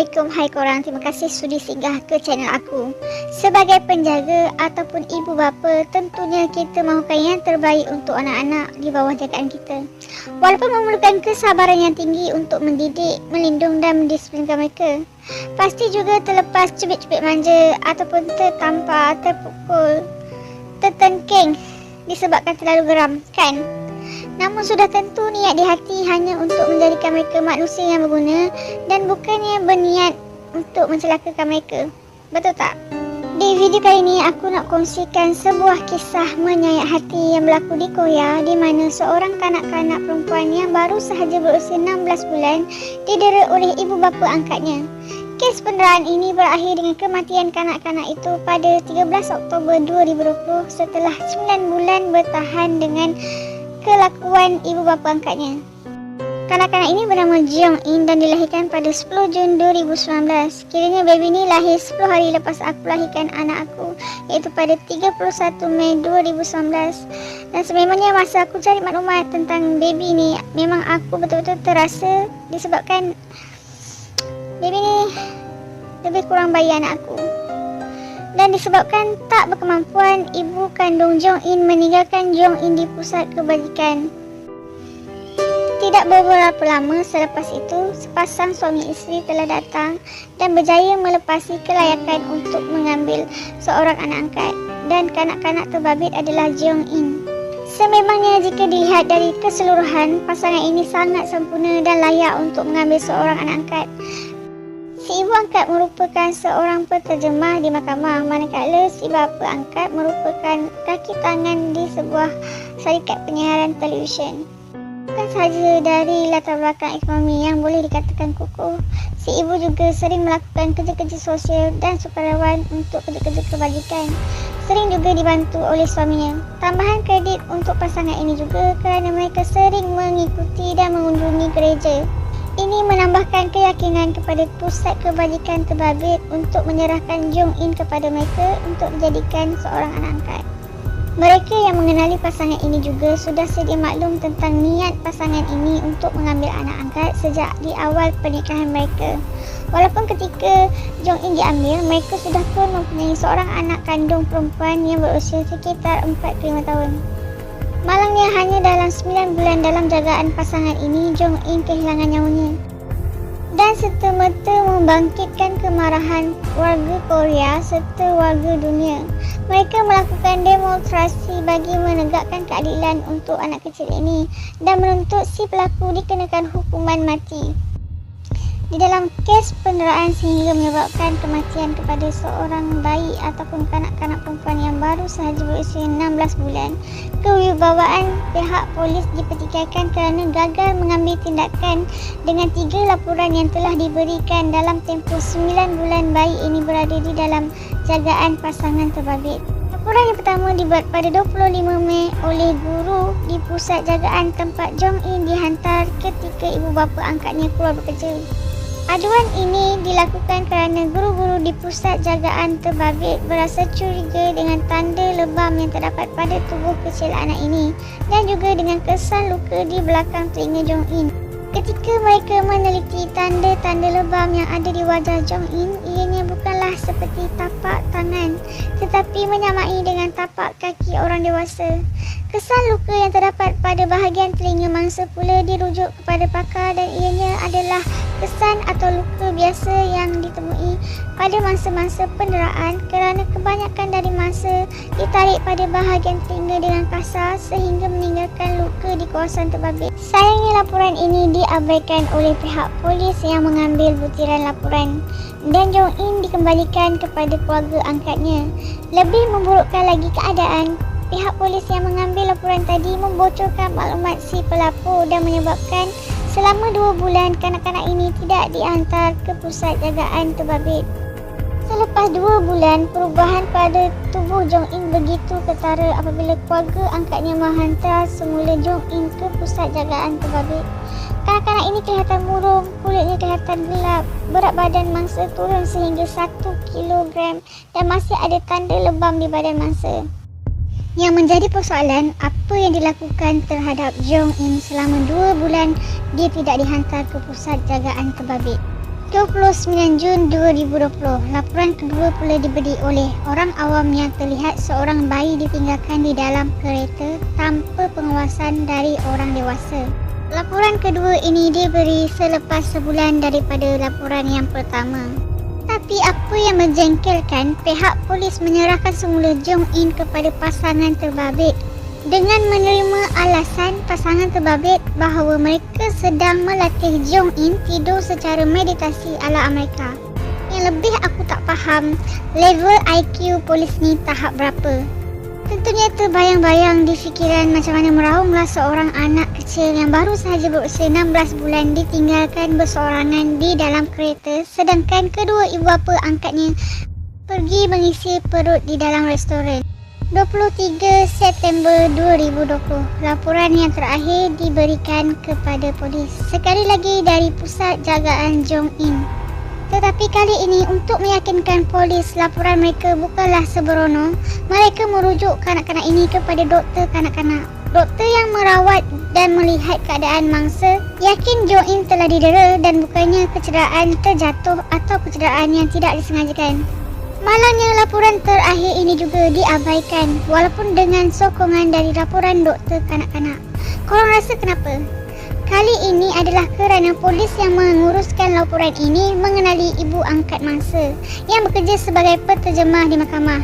Assalamualaikum, hai korang. Terima kasih sudi singgah ke channel aku. Sebagai penjaga ataupun ibu bapa, tentunya kita mahukan yang terbaik untuk anak-anak di bawah jagaan kita. Walaupun memerlukan kesabaran yang tinggi untuk mendidik, melindung dan mendisiplinkan mereka. Pasti juga terlepas cubit-cubit manja ataupun tertampar, terpukul, tertengking disebabkan terlalu geram, kan? Namun sudah tentu niat di hati hanya untuk menjadikan mereka manusia yang berguna dan bukannya berniat untuk mencelakakan mereka. Betul tak? Di video kali ini aku nak kongsikan sebuah kisah menyayat hati yang berlaku di Korea, di mana seorang kanak-kanak perempuan yang baru sahaja berusia 16 bulan didera oleh ibu bapa angkatnya. Kes penderaan ini berakhir dengan kematian kanak-kanak itu pada 13 Oktober 2020 setelah 9 bulan bertahan dengan kelakuan ibu bapa angkatnya. Kanak-kanak ini bernama Jeong In dan dilahirkan pada 10 Jun 2019. Kiranya baby ni lahir 10 hari lepas aku lahirkan anak aku, iaitu pada 31 Mei 2019. Dan sememangnya masa aku cari maklumat tentang baby ni, memang aku betul-betul terasa disebabkan baby ni lebih kurang bayi anak aku. Dan disebabkan tak berkemampuan, ibu kandung Jeong In meninggalkan Jeong In di pusat kebajikan. Tidak beberapa lama selepas itu, sepasang suami isteri telah datang dan berjaya melepasi kelayakan untuk mengambil seorang anak angkat, dan kanak-kanak terbabit adalah Jeong In. Sememangnya jika dilihat dari keseluruhan, pasangan ini sangat sempurna dan layak untuk mengambil seorang anak angkat. Si ibu angkat merupakan seorang penterjemah di mahkamah, manakala si bapa angkat merupakan kaki tangan di sebuah syarikat penyiaran televisyen. Bukan sahaja dari latar belakang ekonomi yang boleh dikatakan kukuh, si ibu juga sering melakukan kerja-kerja sosial dan sukarelawan untuk kerja-kerja kebajikan. Sering juga dibantu oleh suaminya. Tambahan kredit untuk pasangan ini juga kerana mereka sering mengikuti dan mengunjungi gereja. Ini menambahkan keyakinan kepada pusat kebajikan terbabit untuk menyerahkan Jeong In kepada mereka untuk dijadikan seorang anak angkat. Mereka yang mengenali pasangan ini juga sudah sedia maklum tentang niat pasangan ini untuk mengambil anak angkat sejak di awal pernikahan mereka. Walaupun ketika Jeong In diambil, mereka sudah pun mempunyai seorang anak kandung perempuan yang berusia sekitar 4-5 tahun. Malangnya hanya dalam 9 bulan dalam jagaan pasangan ini, Jeong In kehilangan nyawanya. Dan serta-merta membangkitkan kemarahan warga Korea serta warga dunia. Mereka melakukan demonstrasi bagi menegakkan keadilan untuk anak kecil ini dan menuntut si pelaku dikenakan hukuman mati. Di dalam kes penderaan sehingga menyebabkan kematian kepada seorang bayi ataupun kanak-kanak perempuan yang baru sahaja berusia 16 bulan, kewibawaan pihak polis dipertikaikan kerana gagal mengambil tindakan dengan 3 laporan yang telah diberikan dalam tempoh 9 bulan bayi ini berada di dalam jagaan pasangan terbabit. Laporan yang pertama dibuat pada 25 Mei oleh guru di pusat jagaan tempat Jeong In dihantar ketika ibu bapa angkatnya keluar bekerja. Aduan ini dilakukan kerana guru-guru di pusat jagaan terbabit berasa curiga dengan tanda lebam yang terdapat pada tubuh kecil anak ini dan juga dengan kesan luka di belakang telinga Jeong In. Ketika mereka meneliti tanda-tanda lebam yang ada di wajah Jeong In, ianya bukanlah seperti tapak tangan tetapi menyamai dengan tapak kaki orang dewasa. Kesan luka yang terdapat pada bahagian telinga mangsa pula dirujuk kepada pakar dan ianya adalah kesan atau luka biasa yang ditemui pada mangsa-mangsa penderaan kerana kebanyakan dari mangsa ditarik pada bahagian telinga dengan kasar sehingga meninggalkan luka di kawasan terbabit. Sayangnya laporan ini diabaikan oleh pihak polis yang mengambil butiran laporan dan Jeong In dikembalikan kepada keluarga angkatnya. Lebih memburukkan lagi keadaan, pihak polis yang mengambil laporan tadi membocorkan maklumat si pelapor dan menyebabkan selama 2 bulan kanak-kanak ini tidak dihantar ke pusat jagaan terbabit. Selepas 2 bulan, perubahan pada tubuh Jeong In begitu ketara apabila keluarga angkatnya menghantar semula Jeong In ke pusat jagaan terbabit. Kanak-kanak ini kelihatan murung, kulitnya kelihatan gelap, berat badan mangsa turun sehingga 1 kilogram dan masih ada tanda lebam di badan mangsa. Yang menjadi persoalan, apa yang dilakukan terhadap Jeong In selama 2 bulan dia tidak dihantar ke pusat jagaan terbabit. 29 Jun 2020, laporan kedua pula diberi oleh orang awam yang terlihat seorang bayi ditinggalkan di dalam kereta tanpa pengawasan dari orang dewasa. Laporan kedua ini diberi selepas sebulan daripada laporan yang pertama. Tapi apa yang menjengkelkan, pihak polis menyerahkan semula Jong In kepada pasangan terbabit dengan menerima alasan pasangan terbabit bahawa mereka sedang melatih Jong In tidur secara meditasi ala Amerika. Yang lebih aku tak faham, level IQ polis ni tahap berapa? Tentunya terbayang-bayang di fikiran macam mana meraunglah seorang anak kecil yang baru sahaja berusia 16 bulan ditinggalkan bersorangan di dalam kereta sedangkan kedua ibu bapa angkatnya pergi mengisi perut di dalam restoran. 23 September 2020, laporan yang terakhir diberikan kepada polis, sekali lagi dari Pusat Jagaan Jong In. Tetapi kali ini untuk meyakinkan polis laporan mereka bukanlah sembrono, mereka merujuk kanak-kanak ini kepada doktor kanak-kanak. Doktor yang merawat dan melihat keadaan mangsa yakin Jong In telah didera dan bukannya kecederaan terjatuh atau kecederaan yang tidak disengajakan. Malangnya laporan terakhir ini juga diabaikan walaupun dengan sokongan dari laporan doktor kanak-kanak. Korang rasa kenapa? Kali ini adalah kerana polis yang menguruskan laporan ini mengenali ibu angkat mangsa yang bekerja sebagai penterjemah di mahkamah.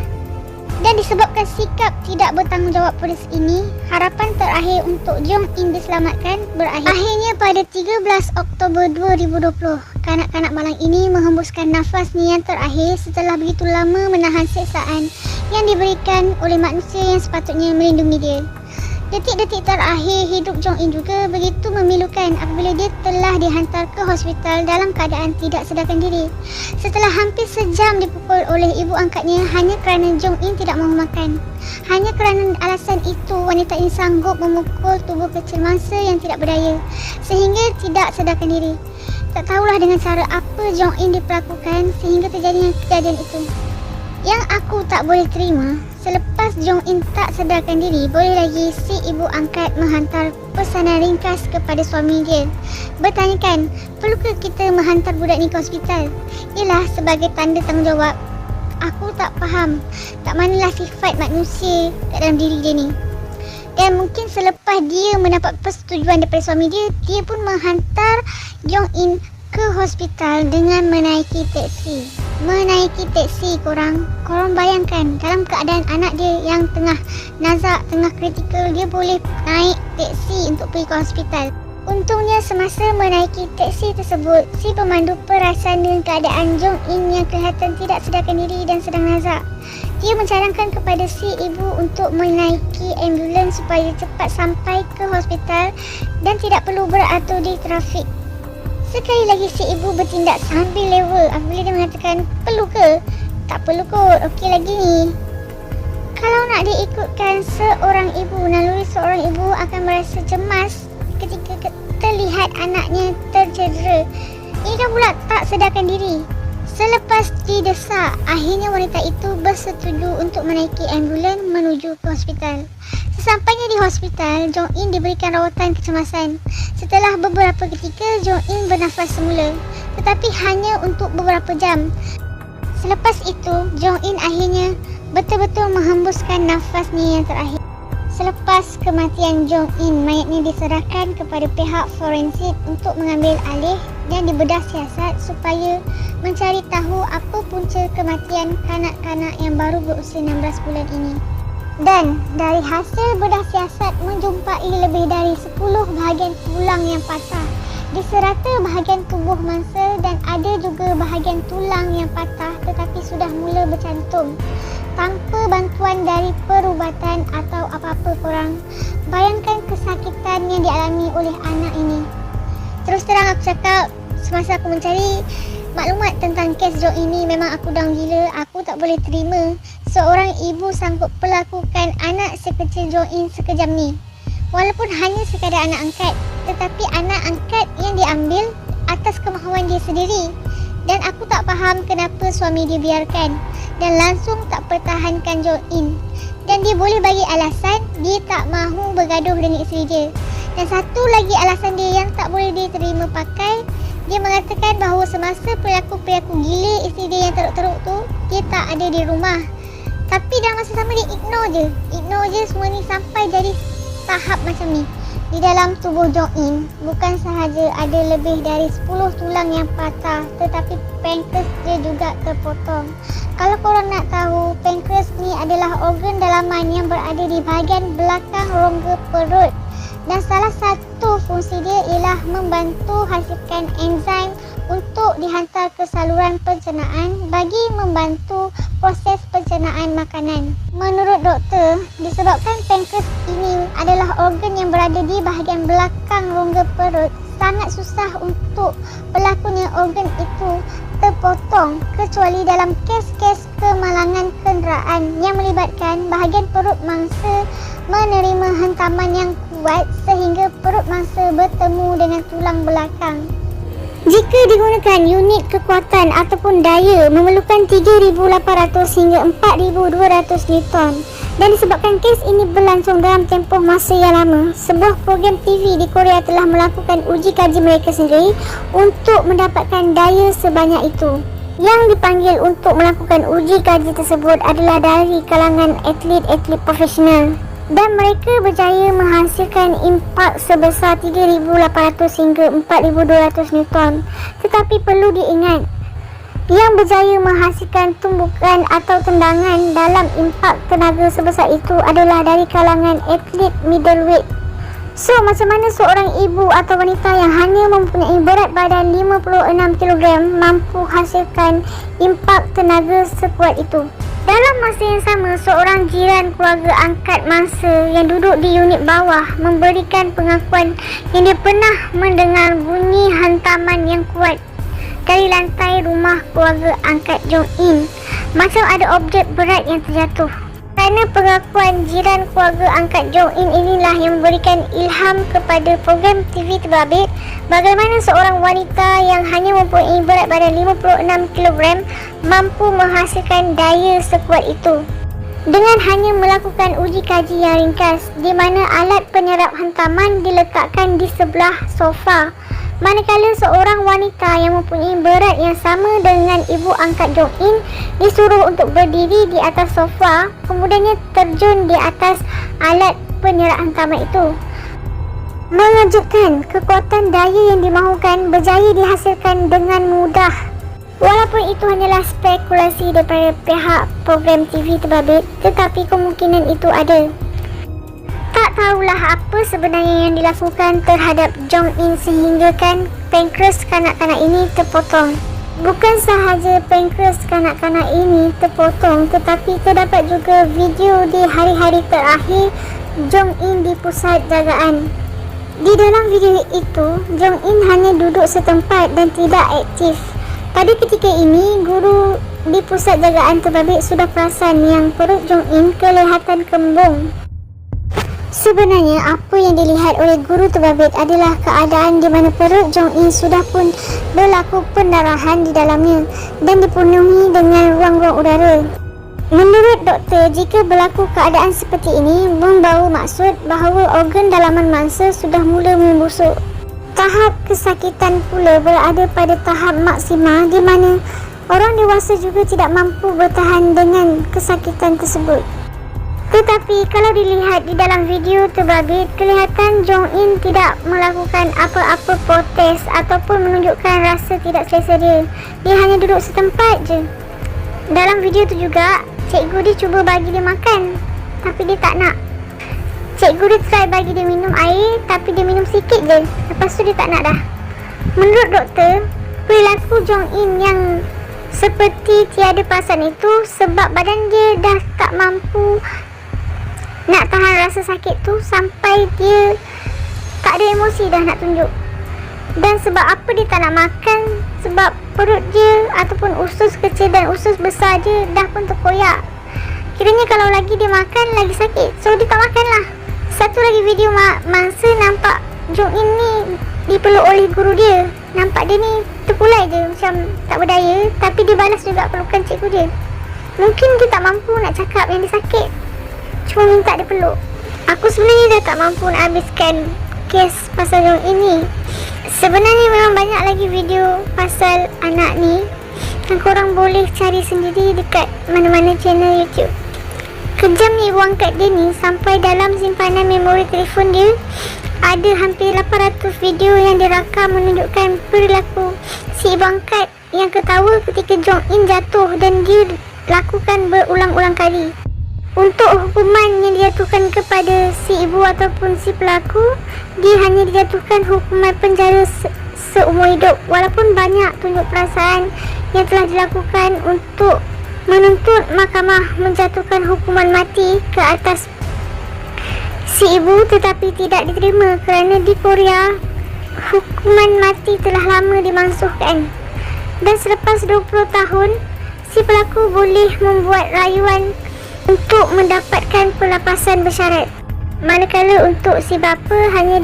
Dan disebabkan sikap tidak bertanggungjawab polis ini, harapan terakhir untuk Jong In diselamatkan berakhir. Akhirnya pada 13 Oktober 2020, kanak-kanak malang ini menghembuskan nafasnya yang terakhir setelah begitu lama menahan siksaan yang diberikan oleh manusia yang sepatutnya melindungi dia. Detik-detik terakhir hidup Jong In juga begitu memilukan apabila dia telah dihantar ke hospital dalam keadaan tidak sadarkan diri. Setelah hampir sejam dipukul oleh ibu angkatnya hanya kerana Jong In tidak mahu makan. Hanya kerana alasan itu wanita ini sanggup memukul tubuh kecil mangsa yang tidak berdaya sehingga tidak sadarkan diri. Tak tahulah dengan cara apa Jong In diperlakukan sehingga terjadinya kejadian itu. Yang aku tak boleh terima, selepas Jong In tak sadarkan diri, boleh lagi si ibu angkat menghantar pesanan ringkas kepada suami dia. Bertanyakan, perlukah kita menghantar budak ni ke hospital? Ialah sebagai tanda tanggungjawab. Aku tak faham, tak manalah sifat manusia kat dalam diri dia ni. Dan mungkin selepas dia mendapat persetujuan daripada suami dia, dia pun menghantar Jong In ke hospital dengan menaiki teksi. Menaiki teksi korang bayangkan dalam keadaan anak dia yang tengah nazak, tengah kritikal, dia boleh naik teksi untuk pergi ke hospital. Untungnya semasa menaiki teksi tersebut, si pemandu perasan dengan keadaan Jong In yang kelihatan tidak sadarkan diri dan sedang nazak. Dia mencadangkan kepada si ibu untuk menaiki ambulans supaya cepat sampai ke hospital dan tidak perlu beratur di trafik. Sekali lagi si ibu bertindak sambil level apabila dia mengatakan, perlu ke? Tak perlu kot, okey lagi ni. Kalau nak diikutkan, seorang ibu, naluri seorang ibu akan merasa cemas ketika terlihat anaknya tercedera. Ini kan pula tak sedarkan diri. Selepas didesak, akhirnya wanita itu bersetuju untuk menaiki ambulans menuju ke hospital. Sesampainya di hospital, Jong In diberikan rawatan kecemasan. Setelah beberapa ketika, Jong In bernafas semula, tetapi hanya untuk beberapa jam. Selepas itu, Jong In akhirnya betul-betul menghembuskan nafasnya yang terakhir. Selepas kematian Jong In, mayatnya diserahkan kepada pihak forensik untuk mengambil alih dan dibedah siasat supaya mencari tahu apa punca kematian kanak-kanak yang baru berusia 16 bulan ini. Dan dari hasil bedah siasat menjumpai lebih dari 10 bahagian tulang yang patah di serata bahagian tubuh mangsa dan ada juga bahagian tulang yang patah tetapi sudah mula bercantum. Tanpa bantuan dari perubatan atau apa-apa korang, bayangkan kesakitan yang dialami oleh anak ini. Terus terang aku cakap, semasa aku mencari maklumat tentang kes Jong ini, memang aku down gila. Aku tak boleh terima seorang ibu sanggup melakukan anak sekecil Jong In sekejam ni. Walaupun hanya sekadar anak angkat, tetapi anak angkat yang diambil atas kemahuan dia sendiri. Dan aku tak faham kenapa suami dia biarkan dan langsung tak pertahankan Jong In. Dan dia boleh bagi alasan dia tak mahu bergaduh dengan isteri dia. Dan satu lagi alasan dia yang tak boleh diterima pakai, Dia mengatakan bahawa semasa perilaku-perilaku gila isteri dia yang teruk-teruk tu, dia tak ada di rumah. Tapi dalam masa sama dia ignore je semua ni sampai jadi tahap macam ni. Di dalam tubuh Jong In bukan sahaja ada lebih dari 10 tulang yang patah, tetapi pankreas dia juga terpotong. Kalau korang nak tahu, pankreas ni adalah organ dalaman yang berada di bahagian belakang rongga perut. Dan salah satu fungsi dia ialah membantu hasilkan enzim untuk dihantar ke saluran pencernaan bagi membantu proses pencernaan makanan. Menurut doktor, disebabkan pankreas ini adalah organ yang berada di bahagian belakang rongga perut, sangat susah untuk berlakunya organ itu terpotong kecuali dalam kes-kes kemalangan kenderaan yang melibatkan bahagian perut mangsa menerima hentaman yang kuat sehingga perut mangsa bertemu dengan tulang belakang. Jika digunakan unit kekuatan ataupun daya memerlukan 3,800 hingga 4,200 Newton. Dan disebabkan kes ini berlangsung dalam tempoh masa yang lama, sebuah program TV di Korea telah melakukan uji kaji mereka sendiri untuk mendapatkan daya sebanyak itu. Yang dipanggil untuk melakukan uji kaji tersebut adalah dari kalangan atlet-atlet profesional. Dan mereka berjaya menghasilkan impak sebesar 3,800 hingga 4,200 Newton. Tetapi perlu diingat, yang berjaya menghasilkan tumbukan atau tendangan dalam impak tenaga sebesar itu adalah dari kalangan atlet middleweight. So, macam mana seorang ibu atau wanita yang hanya mempunyai berat badan 56 kg mampu hasilkan impak tenaga sekuat itu? Dalam masa yang sama, seorang jiran keluarga angkat mangsa yang duduk di unit bawah memberikan pengakuan yang dia pernah mendengar bunyi hantaman yang kuat dari lantai rumah keluarga angkat Jong In, macam ada objek berat yang terjatuh. Kerana pengakuan jiran keluarga angkat Jong In inilah yang memberikan ilham kepada program TV terbabit bagaimana seorang wanita yang hanya mempunyai berat badan 56 kg mampu menghasilkan daya sekuat itu. Dengan hanya melakukan uji kaji yang ringkas di mana alat penyerap hantaman diletakkan di sebelah sofa, manakala seorang wanita yang mempunyai berat yang sama dengan ibu angkat Jong In disuruh untuk berdiri di atas sofa, kemudiannya terjun di atas alat penyerap hantaman itu. Mengejutkan, kekuatan daya yang dimahukan berjaya dihasilkan dengan mudah. Walaupun itu hanyalah spekulasi daripada pihak program TV terbabit, tetapi kemungkinan itu ada. Tak tahulah apa sebenarnya yang dilakukan terhadap Jong In sehinggakan pankreas kanak-kanak ini terpotong. Bukan sahaja pankreas kanak-kanak ini terpotong, tetapi terdapat juga video di hari-hari terakhir Jong In di pusat jagaan. Di dalam video itu, Jong In hanya duduk setempat dan tidak aktif. Pada ketika ini, guru di pusat jagaan terbabit sudah perasan yang perut Jong In kelihatan kembung. Sebenarnya apa yang dilihat oleh guru terbabit adalah keadaan di mana perut Jong In sudah pun berlaku pendarahan di dalamnya dan dipenuhi dengan ruang-ruang udara. Menurut doktor, jika berlaku keadaan seperti ini membawa maksud bahawa organ dalaman mangsa sudah mula membusuk. Tahap kesakitan pula berada pada tahap maksima di mana orang dewasa juga tidak mampu bertahan dengan kesakitan tersebut. Tetapi kalau dilihat di dalam video terbabit, kelihatan Jong In tidak melakukan apa-apa protes ataupun menunjukkan rasa tidak selesa dia. Dia hanya duduk setempat je. Dalam video tu juga, cikgu dia cuba bagi dia makan, tapi dia tak nak. Cikgu dia try bagi dia minum air, tapi dia minum sikit je. Lepas tu dia tak nak dah. Menurut doktor, perilaku Jong In yang seperti tiada perasaan itu sebab badan dia dah tak mampu nak tahan rasa sakit tu sampai dia tak ada emosi dah nak tunjuk. Dan sebab apa dia tak nak makan? Sebab perut dia ataupun usus kecil dan usus besar dia dah pun terkoyak. Kiranya kalau lagi dia makan lagi sakit, so dia tak makan lah. Satu lagi video mangsa nampak Jong In ni dipeluk oleh guru dia. Nampak dia ni terkulai je macam tak berdaya, tapi dia balas juga pelukan cikgu dia. Mungkin dia tak mampu nak cakap yang dia sakit, cuma minta dia peluk. Aku sebenarnya dah tak mampu nak habiskan kes pasal Jong In ni. Sebenarnya memang banyak lagi video pasal anak ni yang korang boleh cari sendiri dekat mana-mana channel YouTube. Kejamnya ibu angkat dia ni, sampai dalam simpanan memori telefon dia ada hampir 800 video yang dirakam menunjukkan perilaku si ibu angkat yang ketawa ketika Jong In jatuh, dan dia lakukan berulang-ulang kali. Untuk hukuman yang dijatuhkan kepada si ibu ataupun si pelaku, dia hanya dijatuhkan hukuman penjara seumur hidup, walaupun banyak tunjuk perasaan yang telah dilakukan untuk menuntut mahkamah menjatuhkan hukuman mati ke atas si ibu, tetapi tidak diterima kerana di Korea hukuman mati telah lama dimansuhkan, dan selepas 20 tahun si pelaku boleh membuat rayuan untuk mendapatkan pelepasan bersyarat, manakala untuk si bapa hanya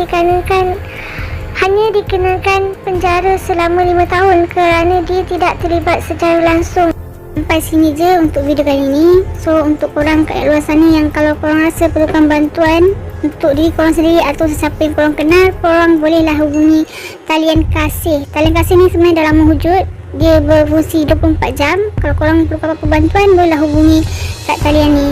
dikenakan penjara selama 5 tahun kerana dia tidak terlibat secara langsung. Sampai sini je untuk video kali ni. So untuk korang kat luar sana yang kalau korang rasa perlukan bantuan untuk diri korang sendiri atau sesiapa yang korang kenal, korang bolehlah hubungi talian kasih. Talian kasih ni sebenarnya dah lama wujud, dia berfungsi 24 jam. Kalau korang perlukan apa-apa bantuan, bolehlah hubungi kat talian ni.